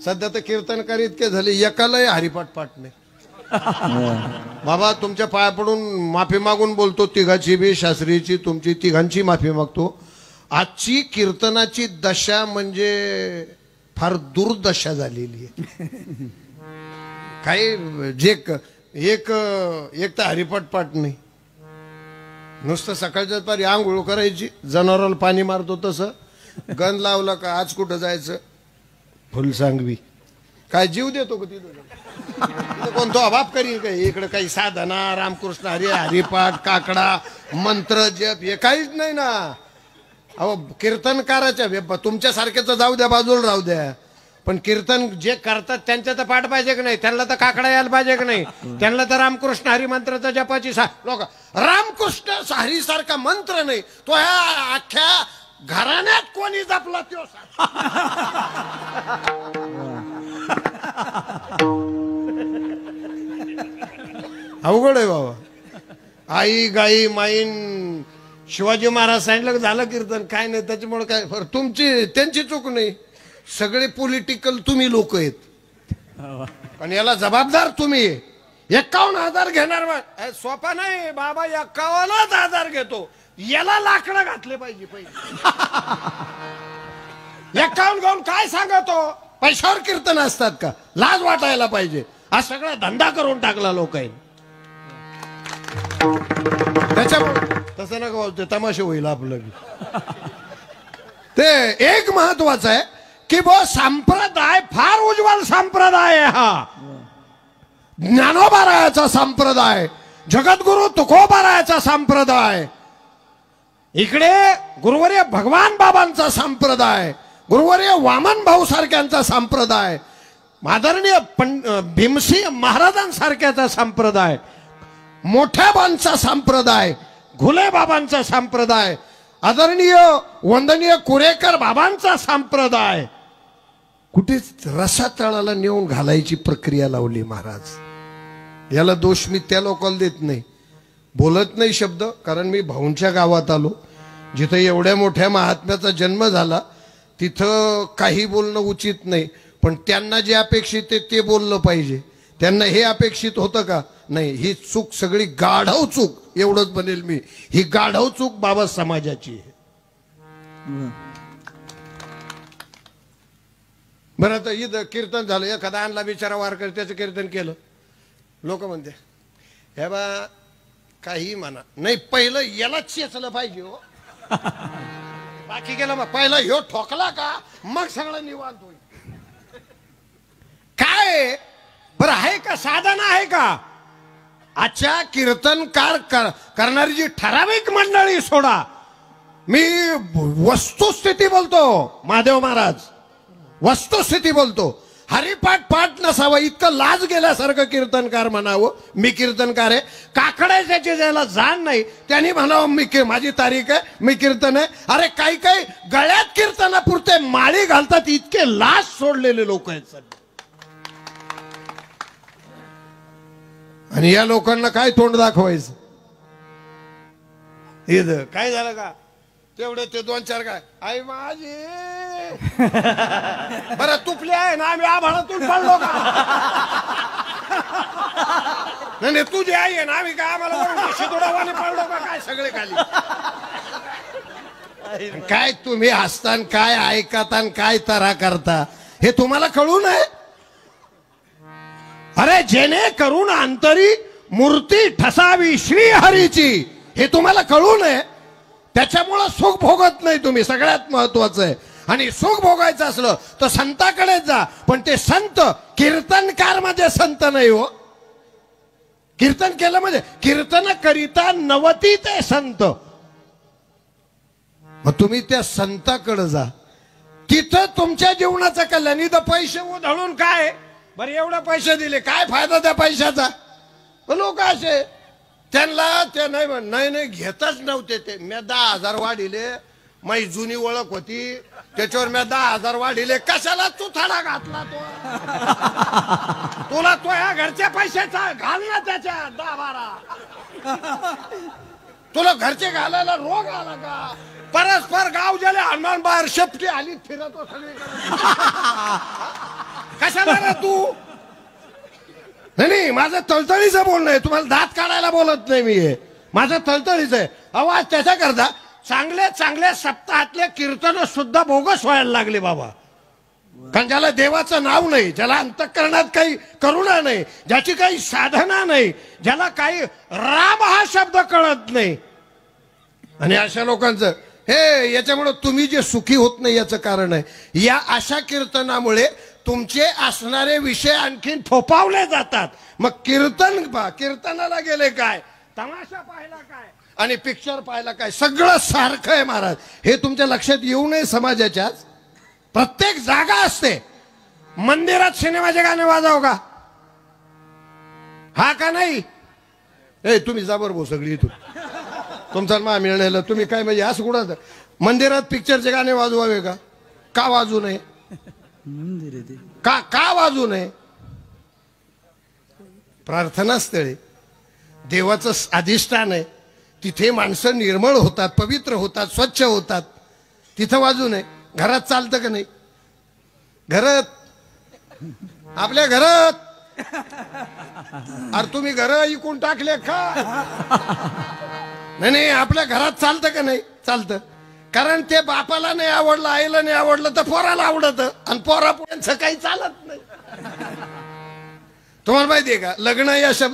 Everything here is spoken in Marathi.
सध्या तर कीर्तनकार इतके झाले एकालाही हरिपाठ पाठ नाही. बाबा तुमच्या पाया पडून माफी मागून बोलतो, तिघाची बी, शास्त्रीची, तुमची तिघांची माफी मागतो. आजची कीर्तनाची दशा म्हणजे फार दुर्दशा झालेली आहे. काही जे एक तर हरिपाठ पाठ नाही, नुसतं सकाळच्या पारी आंघोळ करायची, जनावराला पाणी मारतो तसं, गंध लावला का आज कुठं जायचं, फुल सांगवी, काय जीव देतो का तिथं कोणतो अभाव करी काय, इकडे काही साधना, रामकृष्ण हरी, हरिपाठ, काकडा, मंत्र, जप हे काहीच नाही ना. अहो कीर्तनकाराच्या तुमच्यासारख्याचं जाऊ द्या, बाजूला राहू द्या, पण कीर्तन जे करतात त्यांच्या तर पाठ पाहिजे की नाही, त्यांना तर काकडा यायला पाहिजे की नाही, त्यांना तर रामकृष्ण हरी मंत्राचा जपाची लोक रामकृष्ण हरी सारखा मंत्र नाही तो ह्या अख्ख्या घराण्यात कोणी जपला तो अवघड आहे बाबा. आई गाई माईन शिवाजी महाराज सांगितलं झालं कीर्तन, काय नाही त्याच्यामुळे काय तुमची त्यांची चूक नाही, सगळे पॉलिटिकल तुम्ही लोक आहेत आणि याला जबाबदार तुम्ही. 51,000 घेणार सोपा नाही बाबा, 51,000 घेतो, याला लाकडं घातले पाहिजे पहिले. 51 घेऊन काय सांगतो, पैशावर कीर्तन असतात का, लाज वाटायला पाहिजे. हा सगळा धंदा करून टाकला लोक आहे. त्याच्यामुळे तसं नका बोलते, तमाशे होईल आपलं. ते एक महत्वाचं आहे की वो संप्रदाय फार उज्ज्वल संप्रदाय आहे. हा ज्ञानोबारायाचा संप्रदाय, जगद्गुरु तुकोबारायाचा संप्रदाय, इकडे गुरुवर्य भगवान बाबांचा संप्रदाय, गुरुवर्य वामन भाऊ सारख्यांचा संप्रदाय, आदरणीय भीमसिंह महाराजांसारख्याचा संप्रदाय, मोठ्या बांचा संप्रदाय, घुले बाबांचा संप्रदाय, आदरणीय वंदनीय कुरेकर बाबांचा संप्रदाय, कुठेच रसातळाला नेऊन घालायची प्रक्रिया लावली महाराज. याला दोष मी त्या लोकांना देत नाही, बोलत नाही शब्द, कारण मी भाऊंच्या गावात आलो जिथं एवढ्या मोठ्या महात्म्याचा जन्म झाला, तिथं काही बोलणं उचित नाही. पण त्यांना जे अपेक्षित आहे ते बोललं पाहिजे. त्यांना हे अपेक्षित होतं का, नाही, ही चूक सगळी गाढव चूक, एवढंच बनेल मी, ही गाढव चूक बाबा समाजाची आहे. बरं आता इथं कीर्तन झालं, एखादा आणला बिचारा वारकरी, त्याचं कीर्तन केलं, लोक म्हणते हे बा काही म्हणा नाही, पहिलं याला चेचलं पाहिजे हो, बाकी गेलं मग पहिला ह्यो ठोकला का मग सगळं निवांत होईल. काय बरं आहे का, साधना आहे का? आजच्या कीर्तनकार करणारी जी ठराविक मंडळी सोडा, मी वस्तुस्थिती बोलतो, महादेव महाराज वस्तुस्थिती बोलतो. हरिपाठ पाठ नसावा इतकं लाज गेल्यासारखं कीर्तनकार म्हणावं मी कीर्तनकार आहे. काकड्याच्या ज्याला जाण नाही त्यांनी म्हणावं मी माझी तारीख आहे, मी कीर्तन आहे. अरे काही काही गळ्यात कीर्तनापुरते माळी घालतात, इतके लाज सोडलेले लोक आहेत सध्या. आणि या लोकांना काय तोंड दाखवायचं. इथं काय झालं का, तेवढे ते 2-4 काय आई माझी बरं तुपली आहे ना, आम्ही आभाळातून पडलो का, नाही तुझी आई आहे ना, आम्ही काय आम्हाला शिदोडावाने पडलो का काय सगळे खाली. काय तुम्ही हसतान, काय ऐकतान, काय तरा करता हे तुम्हाला कळू नये. अरे जेणे करून अंतरी मूर्ती ठसावी श्री हरीची, हे तुम्हाला कळू नये. त्याच्यामुळे सुख भोगत नाही तुम्ही, सगळ्यात महत्वाचं आहे. आणि सुख भोगायचं असलं तर संताकडे जा, पण ते संत कीर्तनकार म्हणजे संत नाही हो. कीर्तन केलं म्हणजे कीर्तन करिता नवती ते संत. मग तुम्ही त्या संताकडे जा, तिथं तुमच्या जीवनाचं कल्याण. इथं पैसे उधळून काय बरं, एवढे पैसे दिले काय फायदा त्या पैशाचा. लोक असे त्यांना ते नाही घेतच नव्हते. ते मी 10,000 वाढिले, माझी जुनी ओळख होती त्याच्यावर मी 10,000 वाढिले, कशाला तू थाडा घातला तो, तुला तो या घरच्या पैशाचा घाल ना त्याच्या 10-12, तुला घरचे घालायला रोग आला का. परस्पर गाव गेले, हनुमान बाहेर शेपटी आली फिरत सगळीकडे. कशाला रे तू? नाही माझं तळतळीचं बोलणं आहे, तुम्हाला दात काढायला बोलत नाही मी. हे माझं तळतळीचं आहे. आवाज त्याच्या करता चांगले चांगले सप्ताहातले कीर्तन सुद्धा बोगस व्हायला लागले बाबा. कारण ज्याला देवाचं नाव नाही, ज्याला अंतःकरणात काही करुणा नाही, ज्याची काही साधना नाही, ज्याला काही राम हा शब्द कळत नाही, आणि अशा लोकांचं हे याच्यामुळे तुम्ही जे सुखी होत नाही याचं कारण आहे. या अशा कीर्तनामुळे तुमचे असणारे विषय आणखीन फोपावले जातात. मग कीर्तनाला गेले काय, तमाशा पाहिला काय आणि पिक्चर पाहिला काय, सगळं सारखं आहे महाराज. हे तुमच्या लक्षात येऊ नये. समाजाच्याच प्रत्येक जागा असते. मंदिरात सिनेमाचे गाणे वाजव का? हा का नाही? ए तुम्ही जा बरोबर सगळी इथून तुमचा मा मिळण्याला तुम्ही काय म्हणजे असं कुठं मंदिरात पिक्चरचे गाणे वाजवावे का? का वाजू नये? का वाजू नये? प्रार्थनास्थळी देवाचं अधिष्ठान आहे, तिथे माणसं निर्मळ होतात, पवित्र होतात, स्वच्छ होतात. तिथं वाजू नये? घरात चालतं का नाही? घरात आपल्या घरात अरे तुम्ही घर इकून टाकले का? नाही आपल्या घरात चालतं का नाही? चालतं. कारण ते बापाला नाही आवडलं, आईला नाही आवडलं तर पोराला आवडत, आणि पोरापुढे काही चालत नाही. तुम्हाला माहितीये का लग्न या शब्द